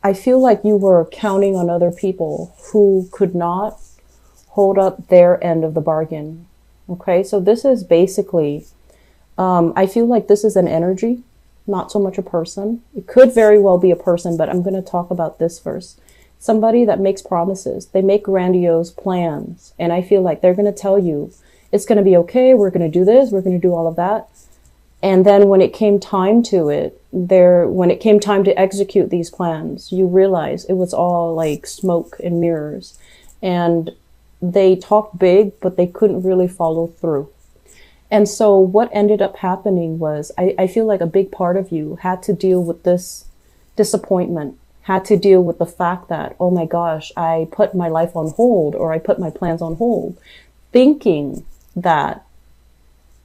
I feel like you were counting on other people who could not hold up their end of the bargain. Okay, so this is basically, I feel like this is an energy, not so much a person. It could very well be a person, but I'm going to talk about this first. Somebody that makes promises, they make grandiose plans, and I feel like they're going to tell you it's going to be okay, we're going to do this, we're going to do all of that. And then when it came time to it, when it came time to execute these plans, you realize it was all like smoke and mirrors. And they talked big, but they couldn't really follow through. And so what ended up happening was I feel like a big part of you had to deal with this disappointment, had to deal with the fact that, oh my gosh, I put my life on hold, or I put my plans on hold, thinking that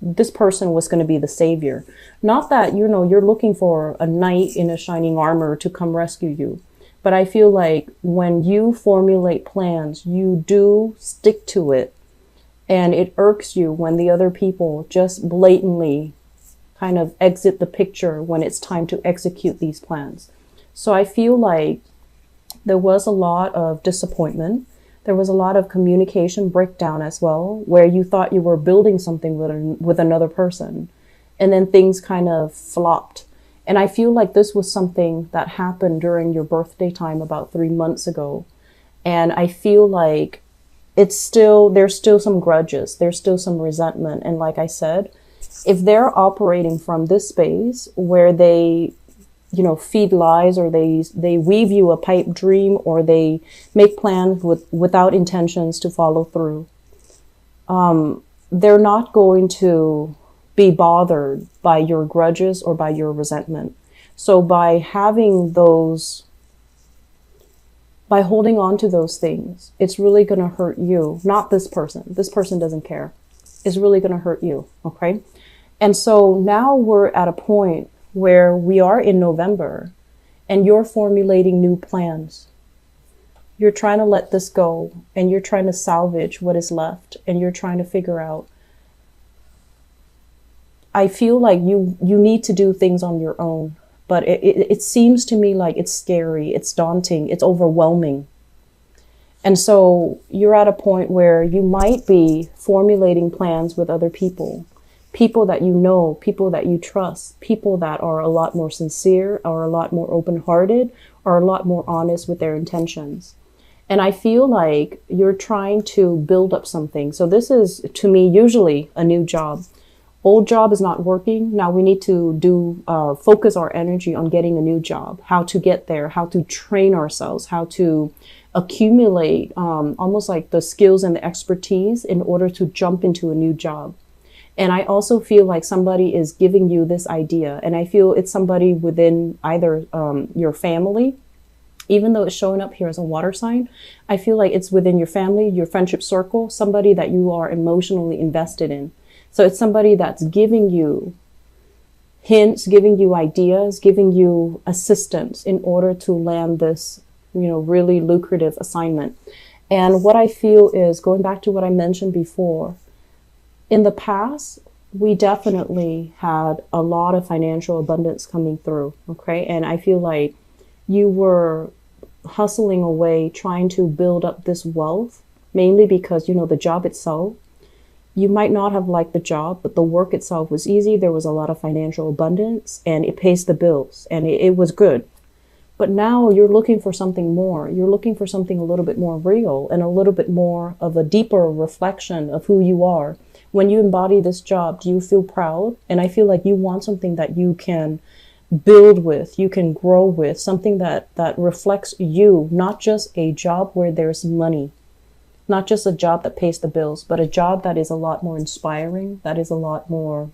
this person was going to be the savior. Not that, you're looking for a knight in a shining armor to come rescue you. But I feel like when you formulate plans, you do stick to it. And it irks you when the other people just blatantly kind of exit the picture when it's time to execute these plans. So I feel like there was a lot of disappointment. There was a lot of communication breakdown as well, where you thought you were building something with another person, and then things kind of flopped. And I feel like this was something that happened during your birthday time about 3 months ago. And I feel like there's still some grudges, there's still some resentment. And like I said, if they're operating from this space where they feed lies, or they weave you a pipe dream, or they make plans without intentions to follow through, they're not going to be bothered by your grudges or by your resentment. So by holding on to those things, it's really going to hurt you, not this person. This person doesn't care. It's really going to hurt you. Okay. And so now we're at a point where we are in November, and you're formulating new plans. You're trying to let this go, and you're trying to salvage what is left, and you're trying to figure out. I feel like you need to do things on your own, but it seems to me like it's scary, it's daunting, it's overwhelming. And so you're at a point where you might be formulating plans with other people. People that you know, people that you trust, people that are a lot more sincere, are a lot more open-hearted, are a lot more honest with their intentions. And I feel like you're trying to build up something. So this is, to me, usually a new job. Old job is not working. Now we need to focus our energy on getting a new job, how to get there, how to train ourselves, how to accumulate almost like the skills and the expertise in order to jump into a new job. And I also feel like somebody is giving you this idea, and I feel it's somebody within either your family, even though it's showing up here as a water sign. I feel like it's within your family, your friendship circle, somebody that you are emotionally invested in. So it's somebody that's giving you hints, giving you ideas, giving you assistance in order to land this, really lucrative assignment. And what I feel is, going back to what I mentioned before, in the past, we definitely had a lot of financial abundance coming through, okay? And I feel like you were hustling away, trying to build up this wealth, mainly because, the job itself, you might not have liked the job, but the work itself was easy. There was a lot of financial abundance, and it pays the bills, and it was good. But now you're looking for something more. You're looking for something a little bit more real, and a little bit more of a deeper reflection of who you are. When you embody this job, do you feel proud? And I feel like you want something that you can build with, you can grow with, something that reflects you, not just a job where there's money, not just a job that pays the bills, but a job that is a lot more inspiring, that is a lot more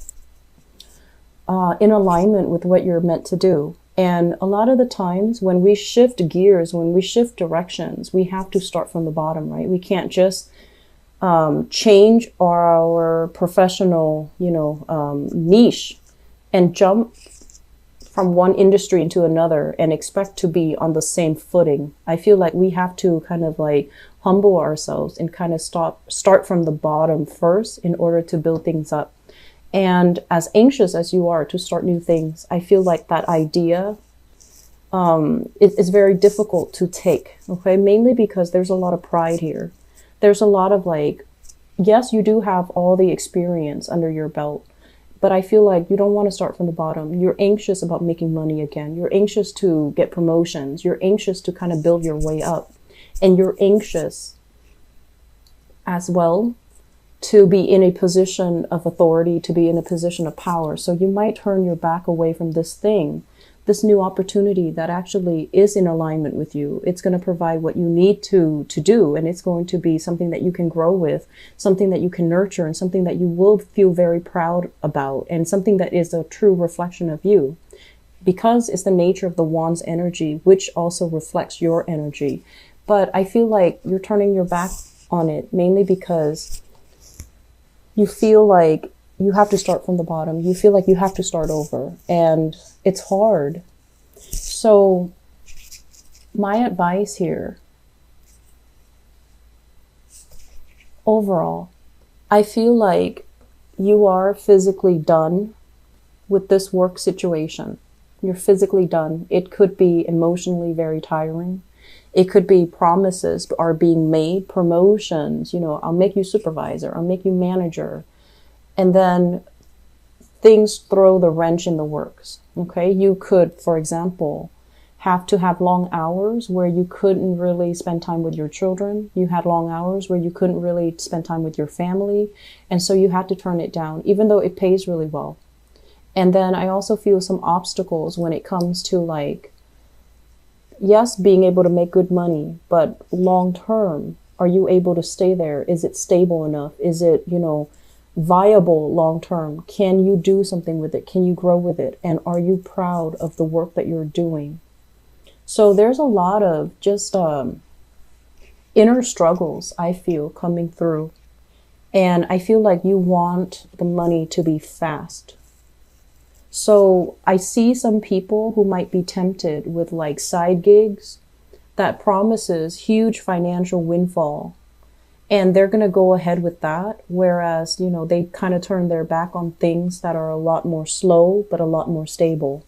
in alignment with what you're meant to do. And a lot of the times when we shift gears, when we shift directions, we have to start from the bottom, right? We can't just change our professional, niche and jump from one industry into another and expect to be on the same footing. I feel like we have to kind of like humble ourselves and kind of start from the bottom first in order to build things up. And as anxious as you are to start new things, I feel like that idea it's very difficult to take, okay? Mainly because there's a lot of pride here. There's a lot of like, yes, you do have all the experience under your belt, but I feel like you don't want to start from the bottom. You're anxious about making money again. You're anxious to get promotions. You're anxious to kind of build your way up. And you're anxious as well to be in a position of authority, to be in a position of power. So you might turn your back away from this thing, this new opportunity that actually is in alignment with you. It's going to provide what you need to do, and it's going to be something that you can grow with, something that you can nurture, and something that you will feel very proud about, and something that is a true reflection of you. Because it's the nature of the Wand's energy, which also reflects your energy. But I feel like you're turning your back on it, mainly because you feel like you have to start from the bottom. You feel like you have to start over, and it's hard. So my advice here, overall, I feel like you are physically done with this work situation. You're physically done. It could be emotionally very tiring. It could be promises are being made, promotions, you know, I'll make you supervisor, I'll make you manager. And then things throw the wrench in the works, okay? You could, for example, have to have long hours where you couldn't really spend time with your children. You had long hours where you couldn't really spend time with your family. And so you had to turn it down, even though it pays really well. And then I also feel some obstacles when it comes to like, yes, being able to make good money, but long term, are you able to stay there? Is it stable enough? Is it, you know, viable long term? Can you do something with it? Can you grow with it? And are you proud of the work that you're doing? So there's a lot of just inner struggles, I feel, coming through. And I feel like you want the money to be fast. So I see some people who might be tempted with like side gigs that promises huge financial windfall, and they're going to go ahead with that. Whereas, you know, they kind of turn their back on things that are a lot more slow, but a lot more stable.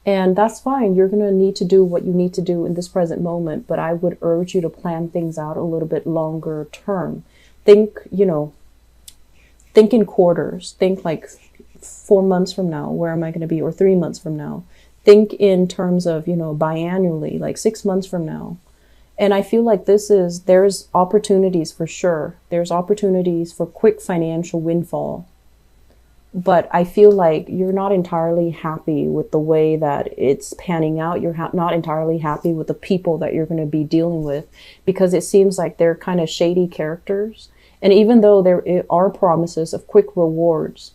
And that's fine. You're going to need to do what you need to do in this present moment. But I would urge you to plan things out a little bit longer term. Think, you know, think in quarters. Think like 4 months from now, where am I going to be? Or 3 months from now. Think in terms of, you know, biannually, like 6 months from now. And I feel like there's opportunities for sure. There's opportunities for quick financial windfall. But I feel like you're not entirely happy with the way that it's panning out. You're not entirely happy with the people that you're going to be dealing with, because it seems like they're kind of shady characters. And even though there are promises of quick rewards,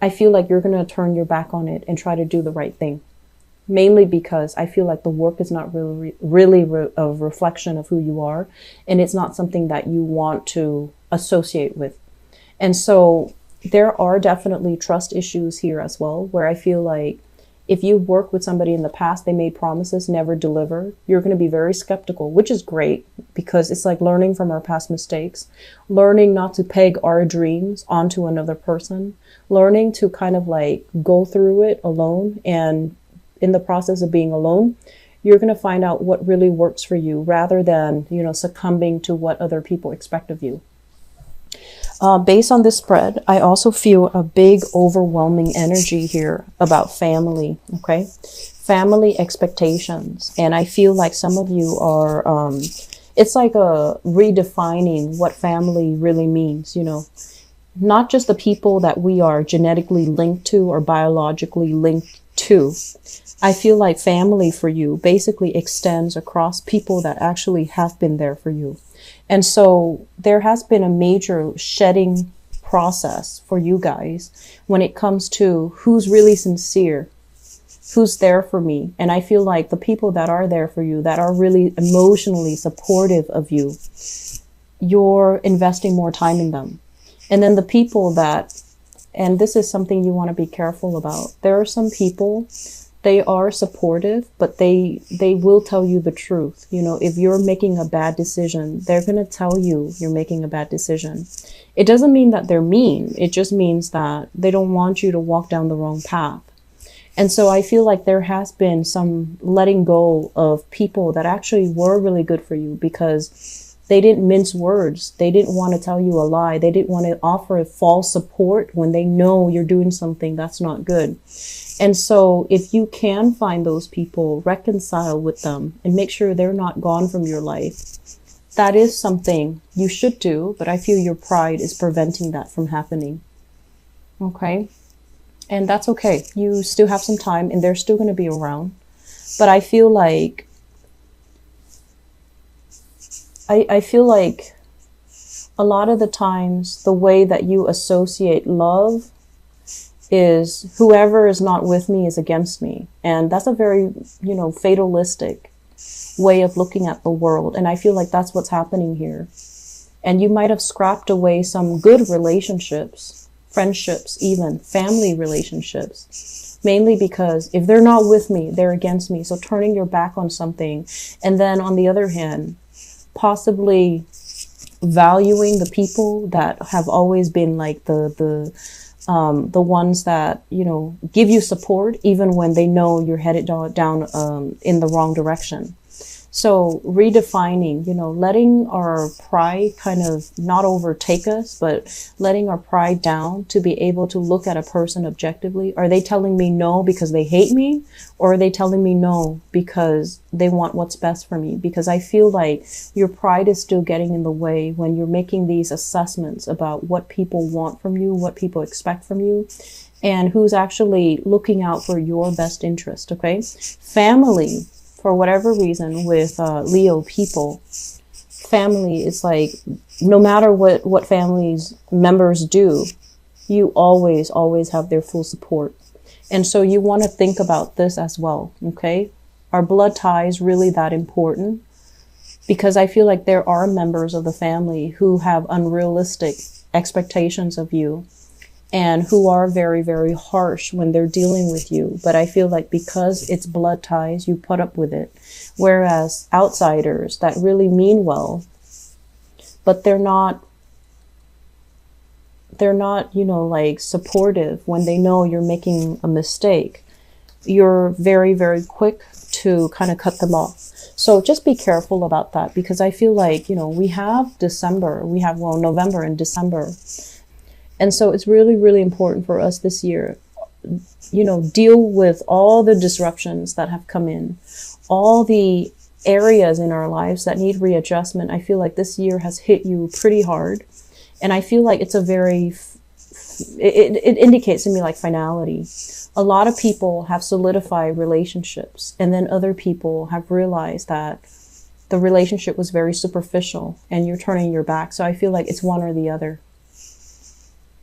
I feel like you're going to turn your back on it and try to do the right thing. Mainly because I feel like the work is not really a reflection of who you are. And it's not something that you want to associate with. And so there are definitely trust issues here as well, where I feel like if you work with somebody in the past, they made promises, never delivered, you're going to be very skeptical, which is great, because it's like learning from our past mistakes, learning not to peg our dreams onto another person, learning to kind of like go through it alone. And in the process of being alone, you're going to find out what really works for you, rather than, you know, succumbing to what other people expect of you. Based on this spread, I also feel a big overwhelming energy here about family, okay? Family expectations. And I feel like some of you are, it's like a redefining what family really means, you know? Not just the people that we are genetically linked to or biologically linked to. I feel like family for you basically extends across people that actually have been there for you. And so there has been a major shedding process for you guys when it comes to who's really sincere, who's there for me. And I feel like the people that are there for you, that are really emotionally supportive of you, you're investing more time in them. And then the people that, and this is something you want to be careful about. There are some people, they are supportive, but they will tell you the truth. You know, if you're making a bad decision, they're going to tell you you're making a bad decision. It doesn't mean that they're mean. It just means that they don't want you to walk down the wrong path. And so I feel like there has been some letting go of people that actually were really good for you, because they didn't mince words. They didn't want to tell you a lie. They didn't want to offer false support when they know you're doing something that's not good. And so if you can find those people, reconcile with them and make sure they're not gone from your life, that is something you should do. But I feel your pride is preventing that from happening. Okay. And that's okay. You still have some time and they're still going to be around. But I feel like I feel like a lot of the times the way that you associate love is whoever is not with me is against me. And that's a very, fatalistic way of looking at the world. And I feel like that's what's happening here. And you might have scrapped away some good relationships, friendships, even family relationships, mainly because if they're not with me, they're against me. So turning your back on something. And then on the other hand, possibly valuing the people that have always been like the ones that, give you support, even when they know you're headed down in the wrong direction. So redefining, letting our pride kind of not overtake us, but letting our pride down to be able to look at a person objectively. Are they telling me no because they hate me? Or are they telling me no because they want what's best for me? Because I feel like your pride is still getting in the way when you're making these assessments about what people want from you, what people expect from you, and who's actually looking out for your best interest. Okay. Family, for whatever reason, with Leo people, family is like, no matter what family's members do, you always have their full support. And so you want to think about this as well, okay? Are blood ties really that important? Because I feel like there are members of the family who have unrealistic expectations of you and who are very, very harsh when they're dealing with you. But I feel like because it's blood ties, you put up with it. Whereas outsiders that really mean well, but they're not, like supportive when they know you're making a mistake, you're very, very quick to kind of cut them off. So just be careful about that, because I feel like, we have November and December. And so it's really, really important for us this year, deal with all the disruptions that have come in, all the areas in our lives that need readjustment. I feel like this year has hit you pretty hard. And I feel like it's it indicates to me like finality. A lot of people have solidified relationships, and then other people have realized that the relationship was very superficial and you're turning your back. So I feel like it's one or the other.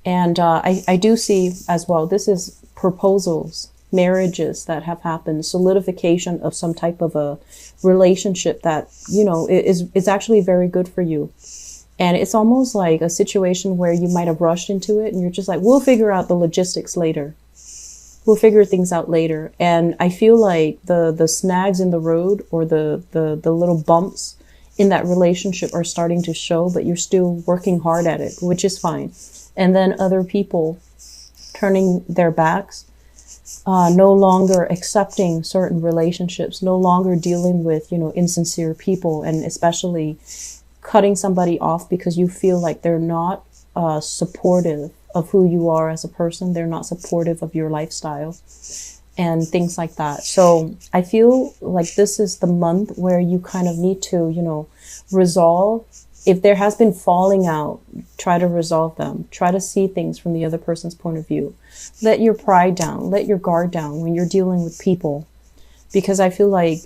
And I do see as well, this is proposals, marriages that have happened, solidification of some type of a relationship that, is actually very good for you. And it's almost like a situation where you might have rushed into it and you're just like, we'll figure out the logistics later. We'll figure things out later. And I feel like the snags in the road, or the little bumps in that relationship are starting to show, but you're still working hard at it, which is fine. And then other people turning their backs, no longer accepting certain relationships, no longer dealing with, insincere people, and especially cutting somebody off because you feel like they're not supportive of who you are as a person. They're not supportive of your lifestyle and things like that. So I feel like this is the month where you kind of need to, resolve. If there has been falling out, try to resolve them. Try to see things from the other person's point of view. Let your pride down. Let your guard down when you're dealing with people. Because I feel like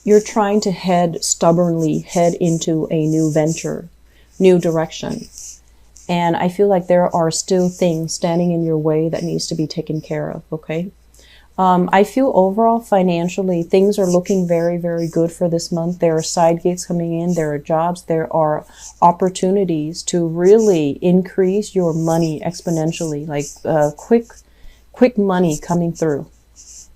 you're trying to stubbornly head into a new venture, new direction. And I feel like there are still things standing in your way that needs to be taken care of, okay? I feel overall financially, things are looking very, very good for this month. There are side gigs coming in. There are jobs. There are opportunities to really increase your money exponentially, like quick money coming through.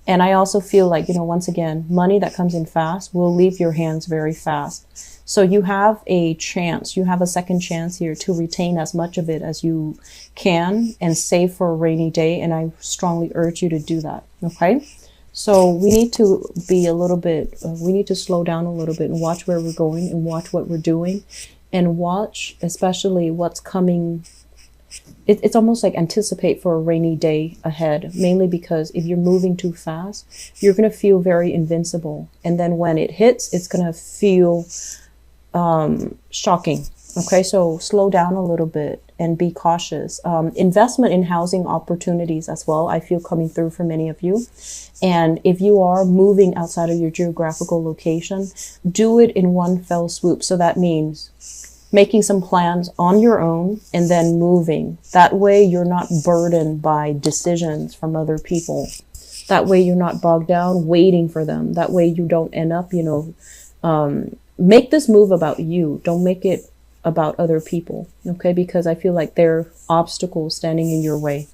And I also feel like, once again, money that comes in fast will leave your hands very fast. So you have a chance, you have a second chance here to retain as much of it as you can and save for a rainy day. And I strongly urge you to do that. Okay. So we need to be a little bit, we need to slow down a little bit and watch where we're going and watch what we're doing and watch especially what's coming. It's almost like anticipate for a rainy day ahead, mainly because if you're moving too fast, you're going to feel very invincible. And then when it hits, it's going to feel shocking. Okay, so slow down a little bit and be cautious. Investment in housing opportunities as well, I feel coming through for many of you. And if you are moving outside of your geographical location, do it in one fell swoop. So that means making some plans on your own and then moving. That way you're not burdened by decisions from other people. That way you're not bogged down waiting for them. That way you don't end up, make this move about you. Don't make it about other people, okay? Because I feel like there are obstacles standing in your way.